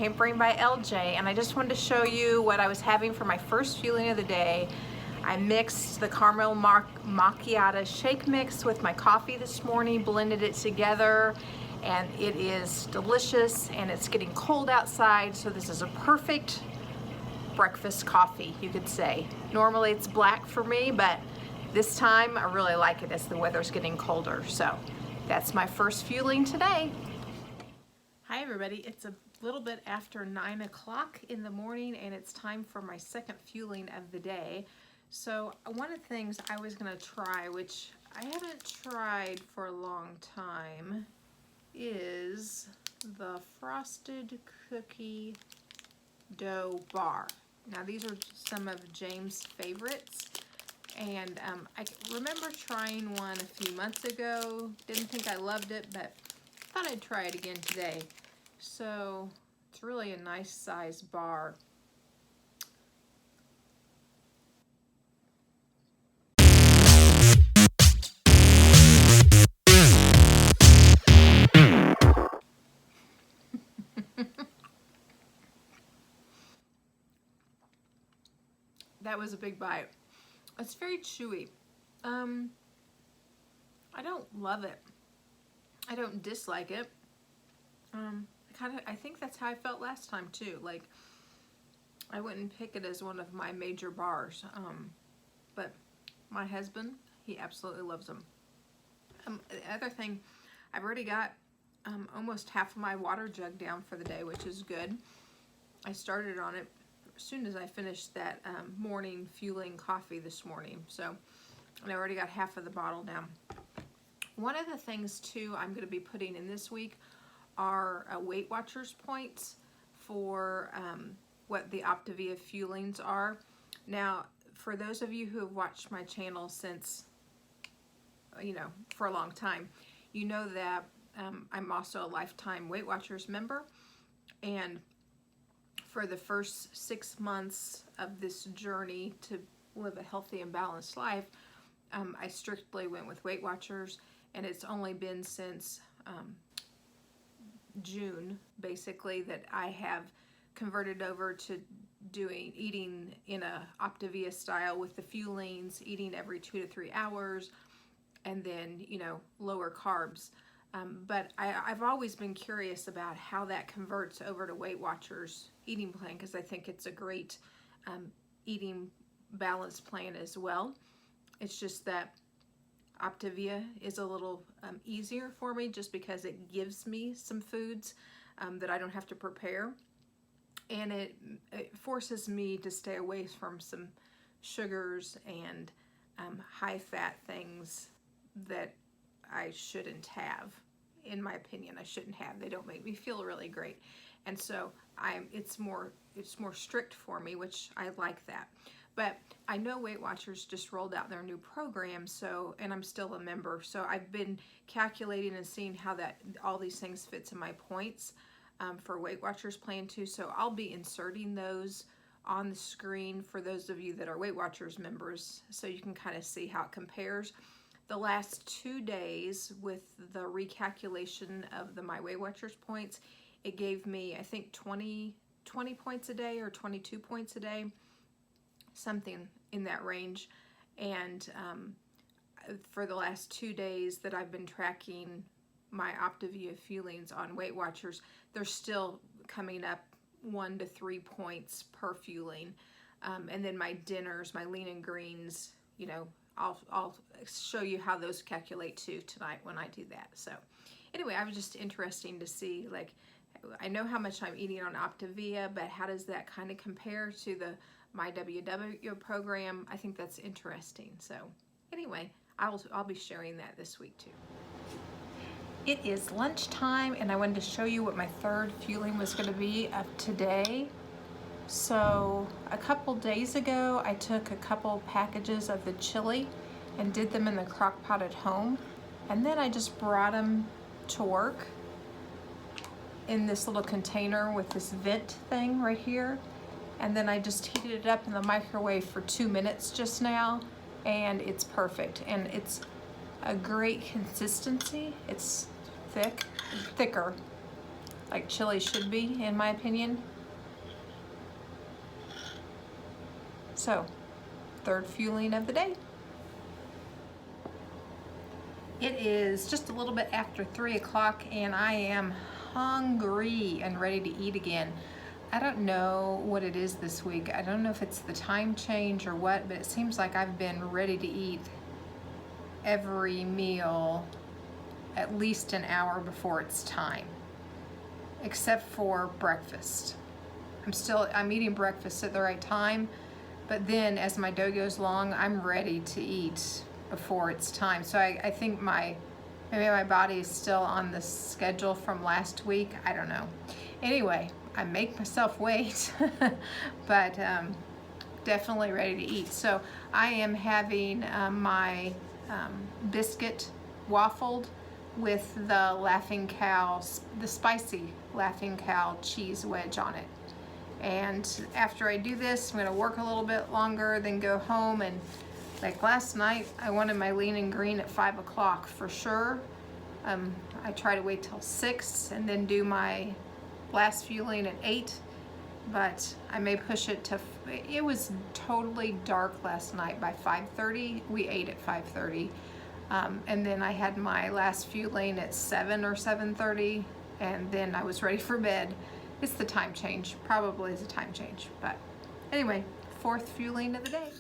Pampering by LJ, and I just wanted to show you what I was having for my first fueling of the day. I mixed the caramel macchiato shake mix with my coffee this morning, blended it together, and it is delicious, and it's getting cold outside, so this is a perfect breakfast coffee, you could say. Normally it's black for me, but this time I really like it as the weather's getting colder. So that's my first fueling today. Hi everybody, it's a little bit after 9 o'clock in the morning and it's time for my second fueling of the day. So one of the things I was gonna try, which I haven't tried for a long time, is the frosted cookie dough bar. Now these are some of James' favorites, and I remember trying one a few months ago. Didn't think I loved it, but thought I'd try it again today. So it's really a nice size bar. That was a big bite. It's very chewy. I don't love it. I don't dislike it. I think that's how I felt last time too. Like, I wouldn't pick it as one of my major bars. But my husband, he absolutely loves them. The other thing, I've already got almost half of my water jug down for the day, which is good. I started on it as soon as I finished that morning fueling coffee this morning. So, and I already got half of the bottle down. One of the things too I'm going to be putting in this week are Weight Watchers points for what the OPTAVIA fuelings are. Now, for those of you who have watched my channel since, for a long time, you know that I'm also a lifetime Weight Watchers member, and for the first 6 months of this journey to live a healthy and balanced life, I strictly went with Weight Watchers, and it's only been since June, basically, that I have converted over to eating in a OPTAVIA style with the fuelings, eating every 2 to 3 hours, and then, lower carbs. But I've always been curious about how that converts over to Weight Watchers eating plan, because I think it's a great eating balance plan as well. It's just that OPTAVIA is a little easier for me, just because it gives me some foods that I don't have to prepare, and it forces me to stay away from some sugars and high fat things that I shouldn't have. In my opinion, I shouldn't have. They don't make me feel really great, and so it's more strict for me, which I like that. But I know Weight Watchers just rolled out their new program, and I'm still a member, so I've been calculating and seeing how all these things fits in my points for Weight Watchers plan too. So I'll be inserting those on the screen for those of you that are Weight Watchers members, so you can kind of see how it compares. The last 2 days with the recalculation of the my Weight Watchers points, it gave me, I think, 20 points a day or 22 points a day, something in that range. And for the last 2 days that I've been tracking my OPTAVIA fuelings on Weight Watchers, they're still coming up 1 to 3 points per fueling. And then my dinners, my lean and greens, I'll show you how those calculate too tonight when I do that. So anyway, I was just interesting to see, like, I know how much I'm eating on OPTAVIA, but how does that kind of compare to the myWW program? I think that's interesting. So anyway, I'll be sharing that this week too. It is lunchtime, and I wanted to show you what my third fueling was going to be of today. So a couple days ago, I took a couple packages of the chili and did them in the crock pot at home, and then I just brought them to work in this little container with this vent thing right here, and then I just heated it up in the microwave for 2 minutes just now, and it's perfect, and it's a great consistency. It's thicker like chili should be, in my opinion. So, third fueling of the day. It is just a little bit after 3 o'clock and I am hungry and ready to eat again. I don't know what it is this week. I don't know if it's the time change or what, but it seems like I've been ready to eat every meal at least an hour before it's time, except for breakfast. I'm eating breakfast at the right time, but then as my day goes along, I'm ready to eat before it's time. So I think maybe my body is still on the schedule from last week. I don't know. Anyway, I make myself wait, but definitely ready to eat. So I am having my biscuit waffled with the spicy Laughing Cow cheese wedge on it. And after I do this, I'm gonna work a little bit longer, then go home. And like last night, I wanted my lean and green at 5 o'clock for sure. I try to wait till 6 and then do my last fueling at 8, but I may push it to, it was totally dark last night by 5:30. We ate at 5:30. And then I had my last fueling at 7 or 7:30, and then I was ready for bed. It's the time change, probably is a time change, but anyway, fourth fueling of the day.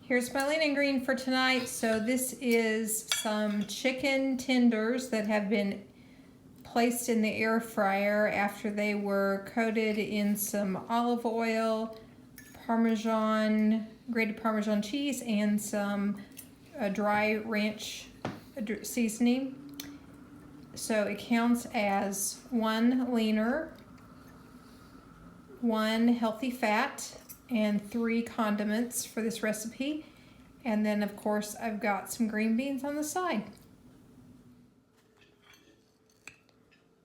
Here's my lean and green for tonight. So this is some chicken tenders that have been placed in the air fryer after they were coated in some olive oil, grated Parmesan cheese, and some dry ranch seasoning. So it counts as 1 leaner, 1 healthy fat, and 3 condiments for this recipe. And then of course I've got some green beans on the side.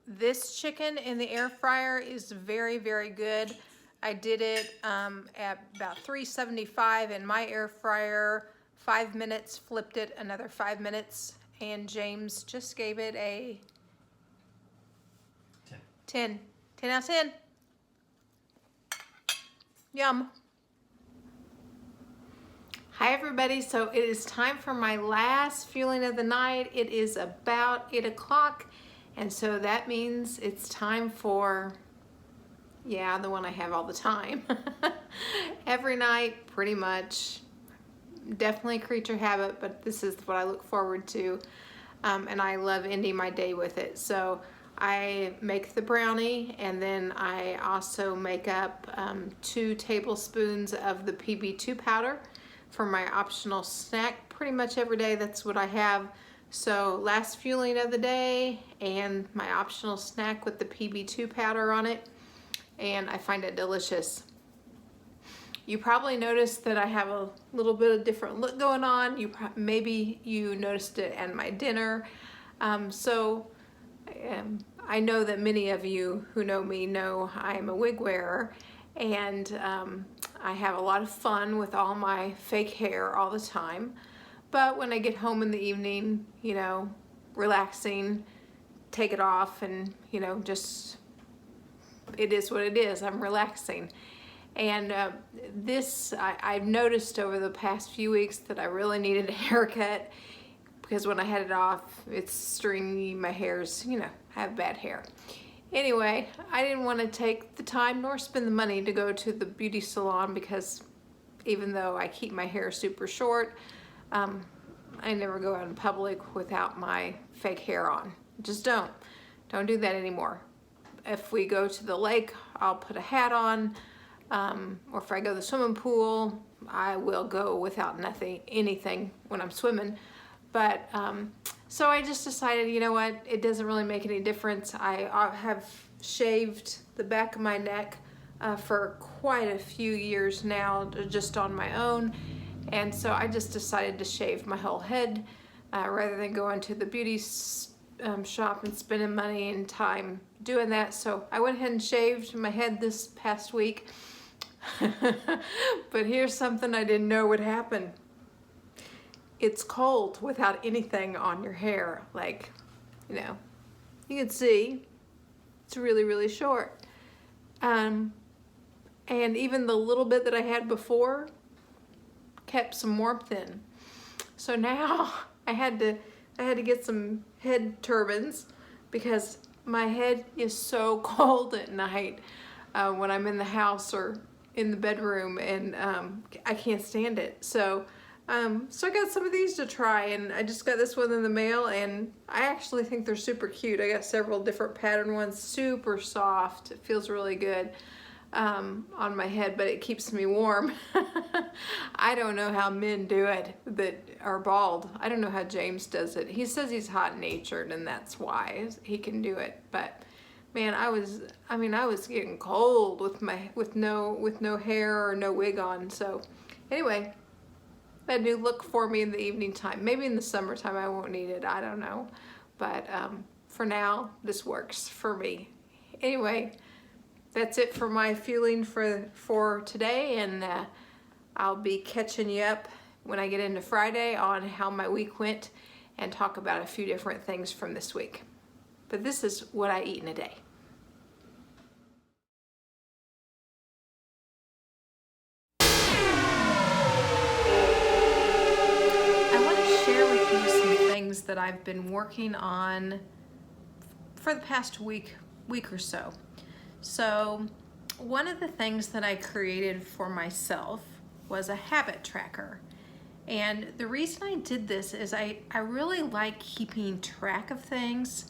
This chicken in the air fryer is very, very good. I did it at about 375 in my air fryer, 5 minutes, flipped it another 5 minutes, and James just gave it a 10. 10 out of 10. Yum. Hi everybody, so it is time for my last fueling of the night. It is about 8 o'clock, and so that means it's time for, yeah, the one I have all the time. Every night, pretty much. Definitely a creature habit, but this is what I look forward to, and I love ending my day with it. So I make the brownie, and then I also make up 2 tablespoons of the PB2 powder for my optional snack. Pretty much every day that's what I have. So last fueling of the day and my optional snack with the PB2 powder on it, and I find it delicious. You probably noticed that I have a little bit of different look going on. Maybe you noticed it at my dinner. I know that many of you who know me know I'm a wig wearer, and I have a lot of fun with all my fake hair all the time. But when I get home in the evening, you know, relaxing, take it off, and you know, just, it is what it is. I'm relaxing. And I've noticed over the past few weeks that I really needed a haircut, because when I had it off, it's stringy, my hair's, you know, I have bad hair. Anyway, I didn't want to take the time nor spend the money to go to the beauty salon, because even though I keep my hair super short, I never go out in public without my fake hair on. Just don't do that anymore. If we go to the lake, I'll put a hat on. Or if I go to the swimming pool, I will go without anything when I'm swimming. But so I just decided, you know what, it doesn't really make any difference. I have shaved the back of my neck for quite a few years now, just on my own. And so I just decided to shave my whole head rather than going to the beauty shop and spending money and time doing that. So I went ahead and shaved my head this past week. But here's something I didn't know would happen. It's cold without anything on your hair. Like, you know, you can see It's really, really short. And even the little bit that I had before kept some warmth in. So now I had to get some head turbans because my head is so cold at night when I'm in the house or in the bedroom, and I can't stand it. So I got some of these to try, and I just got this one in the mail, and I actually think they're super cute. I got several different pattern ones, super soft. It feels really good on my head, but it keeps me warm. I don't know how men do it that are bald. I don't know how James does it. He says he's hot-natured, and that's why he can do it. But man, I was getting cold with no hair or no wig on. So anyway, a new look for me in the evening time. Maybe in the summertime I won't need it. I don't know. But for now, this works for me. Anyway, that's it for my fueling for today, and I'll be catching you up when I get into Friday on how my week went and talk about a few different things from this week. But this is what I eat in a day. That I've been working on for the past week or so. So one of the things that I created for myself was a habit tracker. And the reason I did this is I really like keeping track of things.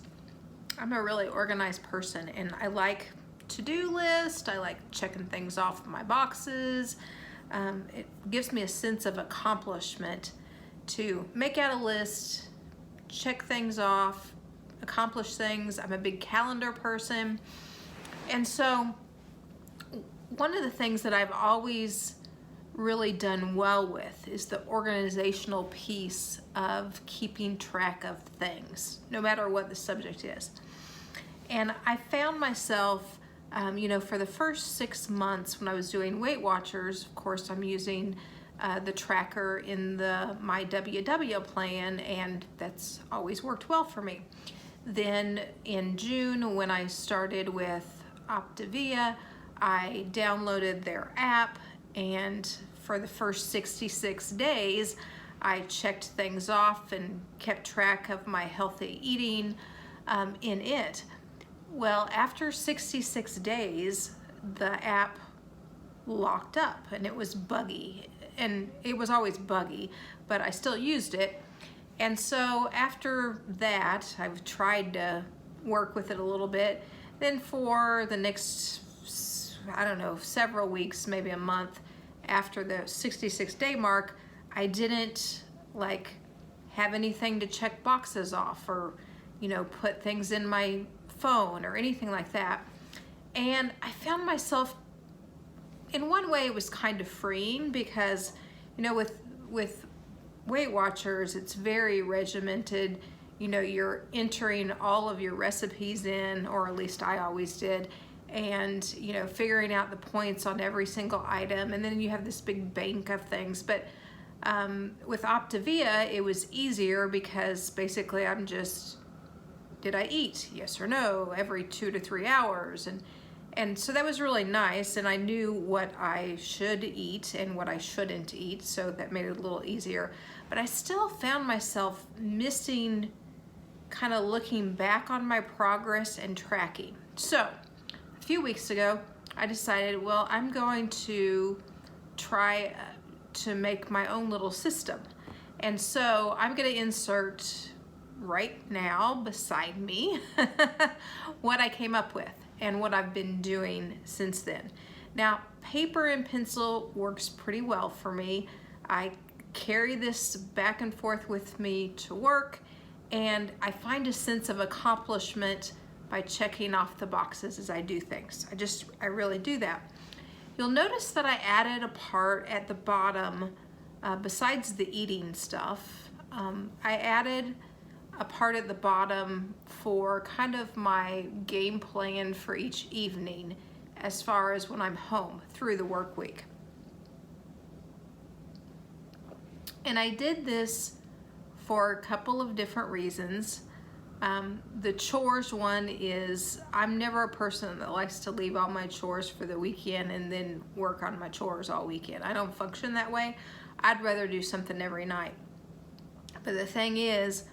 I'm a really organized person, and I like to-do lists. I like checking things off my boxes. It gives me a sense of accomplishment to make out a list, check things off, accomplish things. I'm a big calendar person. And so one of the things that I've always really done well with is the organizational piece of keeping track of things, no matter what the subject is. And I found myself, for the first 6 months when I was doing Weight Watchers, of course, I'm using the tracker in the myWW plan, and that's always worked well for me. Then in June, when I started with OPTAVIA, I downloaded their app, and for the first 66 days, I checked things off and kept track of my healthy eating in it. Well, after 66 days, the app locked up, and it was buggy. And it was always buggy, but I still used it. And so after that, I've tried to work with it a little bit. Then for the next, several weeks, maybe a month after the 66-day mark, I didn't have anything to check boxes off or, put things in my phone or anything like that. And I found myself, in one way, it was kind of freeing because, with Weight Watchers, it's very regimented. You're entering all of your recipes in, or at least I always did, and, figuring out the points on every single item. And then you have this big bank of things. But with OPTAVIA, it was easier because basically I'm just, did I eat? Yes or no, every 2 to 3 hours. And so that was really nice, and I knew what I should eat and what I shouldn't eat, so that made it a little easier. But I still found myself missing kind of looking back on my progress and tracking. So a few weeks ago, I decided, well, I'm going to try to make my own little system. And so I'm going to insert right now beside me what I came up with and what I've been doing since then. Now, paper and pencil works pretty well for me. I carry this back and forth with me to work, and I find a sense of accomplishment by checking off the boxes as I do things. I really do that. You'll notice that I added a part at the bottom, besides the eating stuff. I added a part at the bottom for kind of my game plan for each evening as far as when I'm home through the work week. And I did this for a couple of different reasons. The chores one is, I'm never a person that likes to leave all my chores for the weekend and then work on my chores all weekend. I don't function that way. I'd rather do something every night. But the thing is,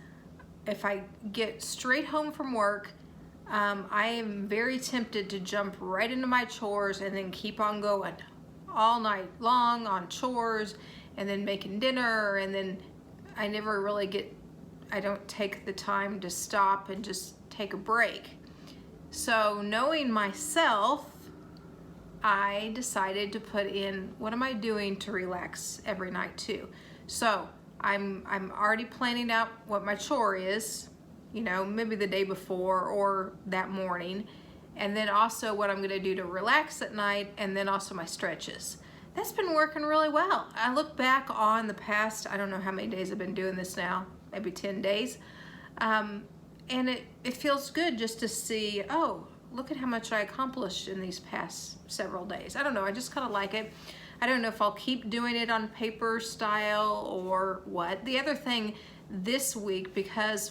if I get straight home from work, I am very tempted to jump right into my chores and then keep on going all night long on chores and then making dinner, and then I never really I don't take the time to stop and just take a break. So knowing myself, I decided to put in, what am I doing to relax every night too? So I'm already planning out what my chore is, you know, maybe the day before or that morning, and then also what I'm gonna do to relax at night, and then also my stretches. That's been working really well. I look back on the past, I don't know how many days I've been doing this now, maybe 10 days. And it feels good just to see, oh, look at how much I accomplished in these past several days. I don't know, I just kind of like it. I don't know if I'll keep doing it on paper style or what. The other thing this week, because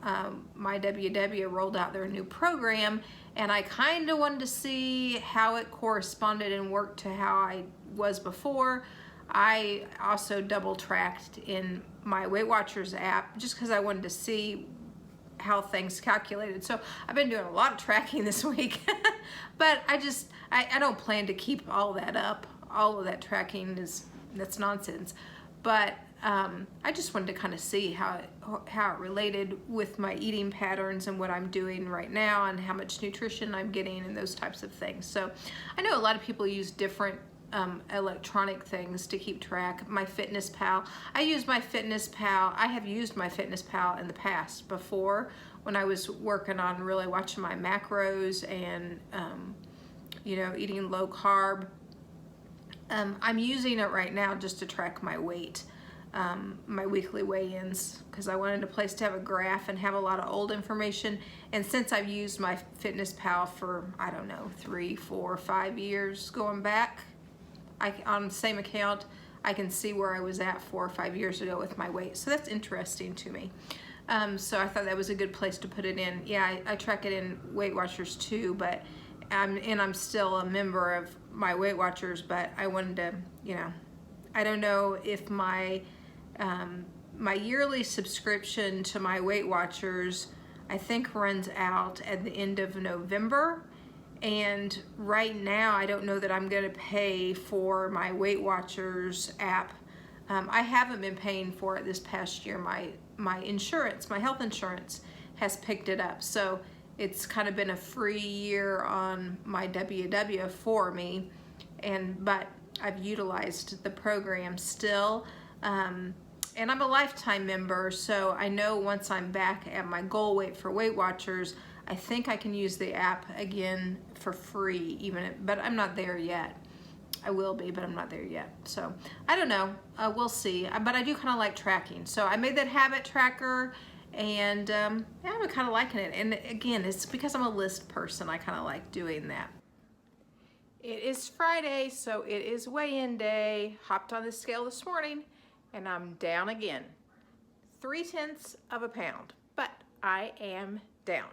myWW rolled out their new program, and I kind of wanted to see how it corresponded and worked to how I was before, I also double tracked in my Weight Watchers app just because I wanted to see how things calculated. So I've been doing a lot of tracking this week, but I don't plan to keep all that up. All of that tracking that's nonsense. But I just wanted to kind of see how it related with my eating patterns and what I'm doing right now and how much nutrition I'm getting and those types of things. So I know a lot of people use different electronic things to keep track. My Fitness Pal, I have used my Fitness Pal in the past before when I was working on really watching my macros and you know, eating low carb. I'm using it right now just to track my weight, my weekly weigh-ins, because I wanted a place to have a graph and have a lot of old information. And since I've used my Fitness Pal for, I don't know, 3, 4, 5 years going back, on the same account, I can see where I was at 4 or 5 years ago with my weight. So that's interesting to me. So I thought that was a good place to put it in. Yeah, I track it in Weight Watchers too, but I'm still a member of my Weight Watchers, but I wanted to, you know, I don't know if my my yearly subscription to my Weight Watchers, I think, runs out at the end of November. And right now, I don't know that I'm going to pay for my Weight Watchers app. I haven't been paying for it this past year. My insurance, my health insurance, has picked it up. So it's kind of been a free year on my WW for me, but I've utilized the program still. And I'm a lifetime member, so I know once I'm back at my goal weight for Weight Watchers, I think I can use the app again for free, but I'm not there yet. I will be, but I'm not there yet. So I don't know, we'll see. But I do kind of like tracking. So I made that habit tracker, and yeah, I'm kind of liking it. And again, it's because I'm a list person. I kind of like doing that. It is Friday, so it is weigh-in day. Hopped on the scale this morning, and I'm down again. 0.3 pounds, but I am down.